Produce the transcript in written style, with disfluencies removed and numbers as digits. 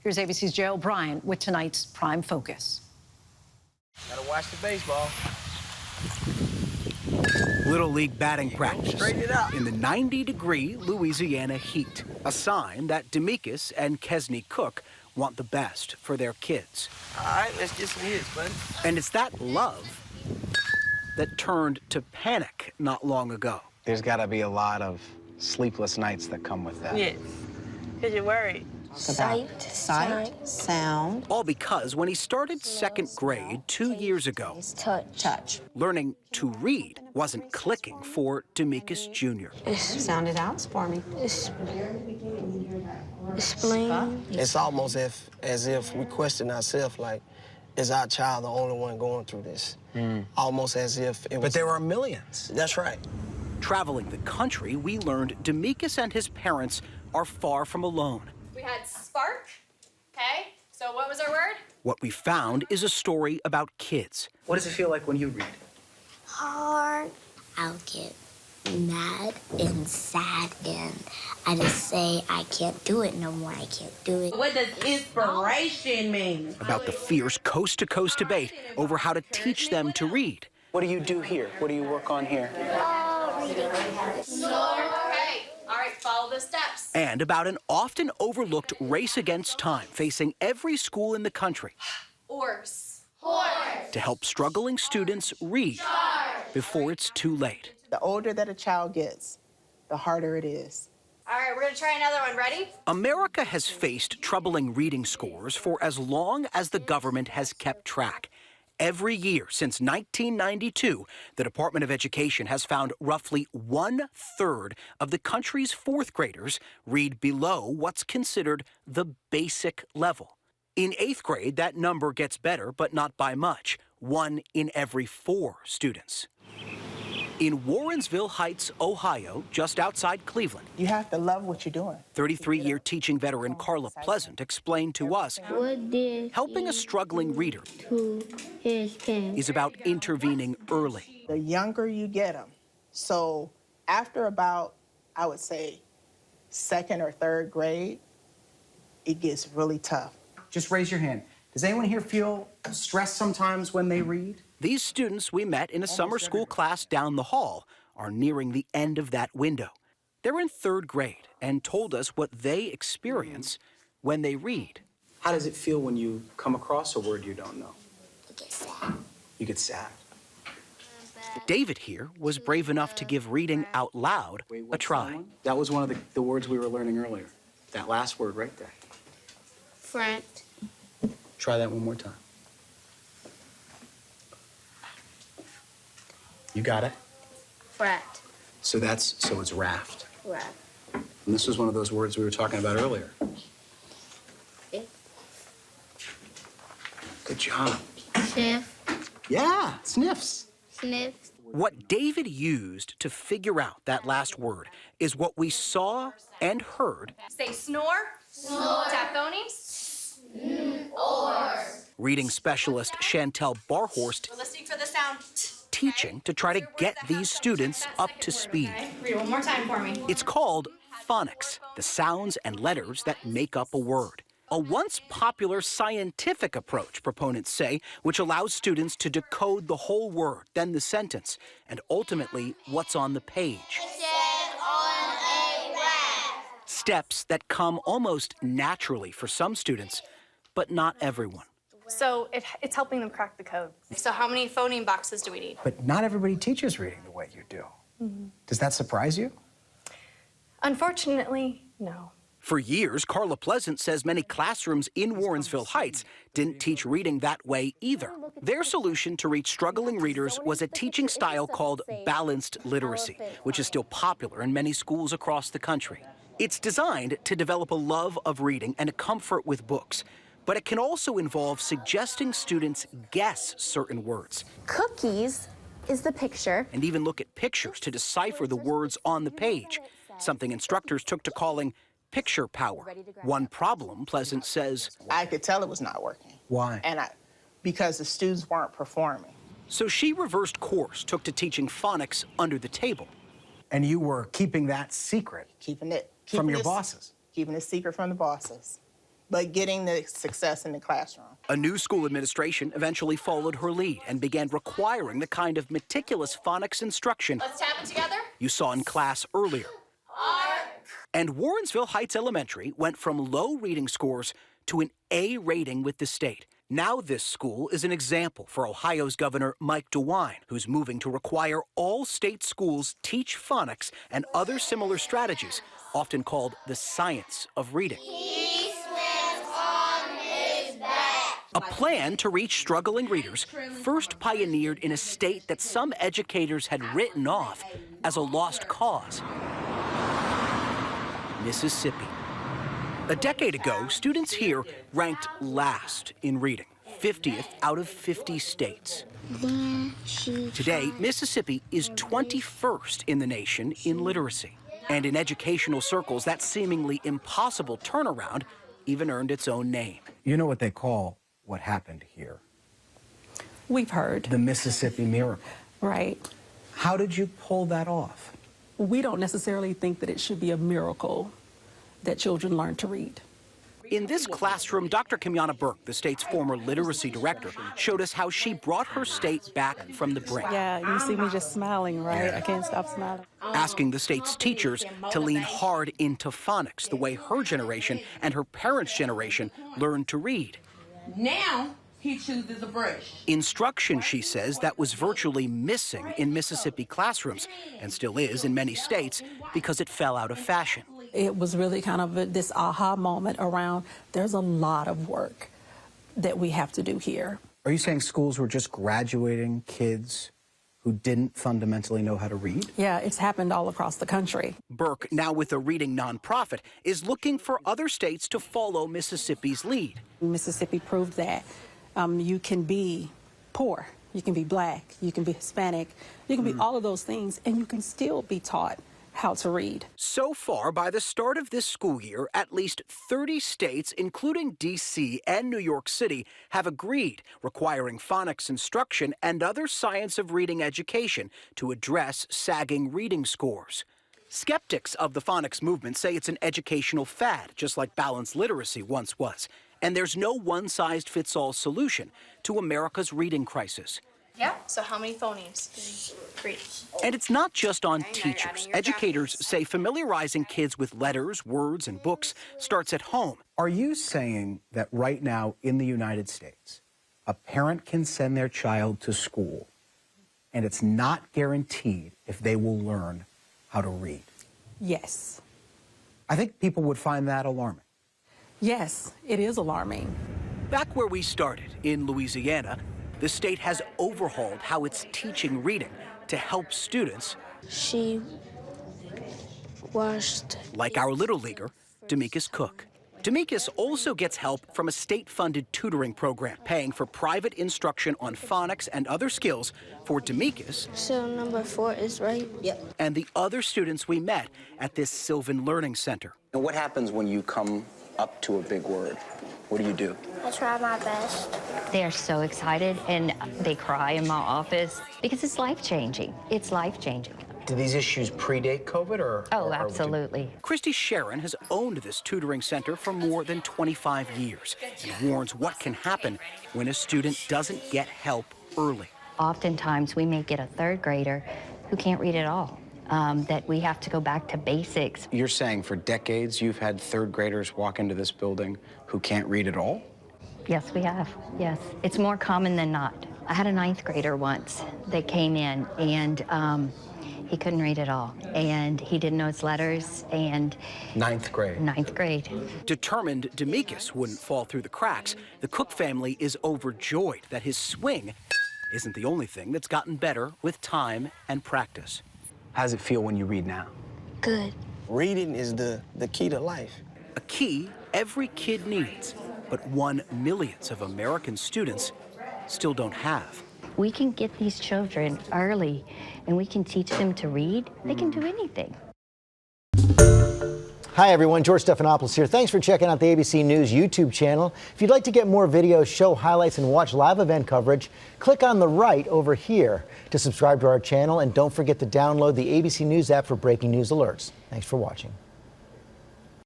Here's ABC's Gerald Bryant with tonight's Prime Focus. Gotta watch the baseball. Little League batting practice Straighten it out. in the 90-degree Louisiana heat, a sign that Demekus and Kesney Cook want the best for their kids. All right, let's get some hits, buddy. And it's that love that turned to panic not long ago. There's got to be a lot of sleepless nights that come with that. Yes, because you're worried. Sight, sound. All because when he started second grade 2 years ago, Touch. learning to read wasn't clicking for Demekus Jr. Sound it out for me. Explain. It's almost as if we question ourselves, like, is our child the only one going through this? Almost as if it was... But there are millions. That's right. Traveling the country, we learned Demekus and his parents are far from alone. We had spark, okay? So what was our word? What we found is a story about kids. What does it feel like when you read? Hard. I'll get mad and sad and I just say I can't do it no more. I can't do it. What does inspiration mean? About the fierce coast-to-coast debate over how to teach them to read. What do you do here? What do you work on here? Reading. Okay, all right, follow the steps. And about an often overlooked race against time facing every school in the country. Horse. To help struggling students read before it's too late. The older that a child gets, the harder it is. All right, we're gonna try another one. Ready? America has faced troubling reading scores for as long as the government has kept track. Every year since 1992, the Department of Education has found roughly 1/3 of the country's fourth graders read below what's considered the basic level. In 8th grade, that number gets better, but not by much. 1 in every 4 students. In Warrensville Heights, Ohio, just outside Cleveland, You have to love what you're doing. 33-year teaching veteran Carla Pleasant explained to us helping a struggling reader is about intervening early. The younger you get them. So after about, I would say, 2nd or 3rd grade, it gets really tough. Just raise your hand. Does anyone here feel stressed sometimes when they read? These students we met in a summer school class down the hall are nearing the end of that window. They're in 3rd grade and told us what they experience when they read. How does it feel when you come across a word you don't know? I get sad. You get sad. David here was brave enough to give reading out loud a try. That was one of the words we were learning earlier. That last word right there. Front. Try that one more time. You got it? Frat. So it's raft. Raft. And this was one of those words we were talking about earlier. Good job. Sniff. Yeah, sniffs. Sniff. What David used to figure out that last word is what we saw and heard. Say snore. Snore. Tap phonies. Reading specialist Chantel Barhorst We're listening for the sound. teaching to try to get these students up to speed. Okay. Read one more time for me. It's called phonics, the sounds and letters that make up a word. A once popular scientific approach, proponents say, which allows students to decode the whole word, then the sentence, and ultimately what's on the page. Steps that come almost naturally for some students, but not everyone. So it's helping them crack the code. So how many phoneme boxes do we need? But not everybody teaches reading the way you do. Does that surprise you? Unfortunately, no. For years, Carla Pleasant says many classrooms in Warrensville Heights didn't teach reading that way either. Their solution to reach struggling readers was a teaching style called balanced literacy, which is still popular in many schools across the country. It's designed to develop a love of reading and a comfort with books, but it can also involve suggesting students guess certain words. Cookies is the picture. And even look at pictures to decipher the words on the page, something instructors took to calling picture power. One problem, Pleasant says, I could tell it was not working. Why? Because the students weren't performing. So she reversed course, took to teaching phonics under the table. And you were keeping that secret Keeping it from your bosses. Keeping it secret from the bosses. but getting the success in the classroom. A new school administration eventually followed her lead and began requiring the kind of meticulous phonics instruction Let's tap it together. you saw in class earlier. And Warrensville Heights Elementary went from low reading scores to an A rating with the state. Now this school is an example for Ohio's Governor Mike DeWine, who's moving to require all state schools teach phonics and other similar strategies, often called the science of reading. He swims on his back. A plan to reach struggling readers, first pioneered in a state that some educators had written off as a lost cause: Mississippi. A decade ago, students here ranked last in reading, 50th out of 50 states. Today, Mississippi is 21st in the nation in literacy. And in educational circles, that seemingly impossible turnaround even earned its own name. You know what they call what happened here? We've heard. The Mississippi Miracle. Right. How did you pull that off? We don't necessarily think that it should be a miracle that children learn to read. In this classroom, Dr. Kimyana Burke, the state's former literacy director, showed us how she brought her state back from the brink. Yeah, you see me just smiling, right? I can't stop smiling. Asking the state's teachers to lean hard into phonics, the way her generation and her parents' generation learned to read. Now he chooses a brush. Instruction, she says, that was virtually missing in Mississippi classrooms, and still is in many states, because it fell out of fashion. It was really kind of this aha moment around there's a lot of work that we have to do here. Are you saying schools were just graduating kids who didn't fundamentally know how to read? Yeah, it's happened all across the country. Burke, now with a reading nonprofit, is looking for other states to follow Mississippi's lead. Mississippi proved that you can be poor, you can be black, you can be Hispanic, you can be all of those things, and you can still be taught how to read. So far, by the start of this school year, at least 30 states, including D.C. and New York City, have agreed, requiring phonics instruction and other science of reading education to address sagging reading scores. Skeptics of the phonics movement say it's an educational fad, just like balanced literacy once was. And there's no one-size-fits-all solution to America's reading crisis. Yeah. So how many phonemes can you read? And it's not just on teachers. Educators say familiarizing kids with letters, words, and books starts at home. Are you saying that right now in the United States, a parent can send their child to school and it's not guaranteed if they will learn how to read? Yes. I think people would find that alarming. Yes, it is alarming. Back where we started, in Louisiana, the state has overhauled how it's teaching reading to help students. She washed. Like our little leaguer, Demekus Cook. Demekus also gets help from a state-funded tutoring program, paying for private instruction on phonics and other skills for Demekus. So number 4 is right? Yep. And the other students we met at this Sylvan Learning Center. And what happens when you come up to a big word? What do? I try my best. They're so excited, and they cry in my office because it's life-changing. It's life-changing. Do these issues predate COVID or? Oh, absolutely. Christy Sharon has owned this tutoring center for more than 25 years and warns what can happen when a student doesn't get help early. Oftentimes, we may get a third grader who can't read at all. That we have to go back to basics. You're saying for decades you've had third graders walk into this building who can't read at all? Yes, we have. Yes. It's more common than not. I had a 9th grader once that came in, and he couldn't read at all. And he didn't know his letters, and... 9th grade. 9th grade. Determined Demekus wouldn't fall through the cracks, the Cook family is overjoyed that his swing isn't the only thing that's gotten better with time and practice. How does it feel when you read now? Good. Reading is the key to life. A key every kid needs, but one millions of American students still don't have. We can get these children early, and we can teach them to read. They can do anything. Hi, everyone. George Stephanopoulos here. Thanks for checking out the ABC News YouTube channel. If you'd like to get more videos, show highlights, and watch live event coverage, click on the right over here to subscribe to our channel. And don't forget to download the ABC News app for breaking news alerts. Thanks for watching.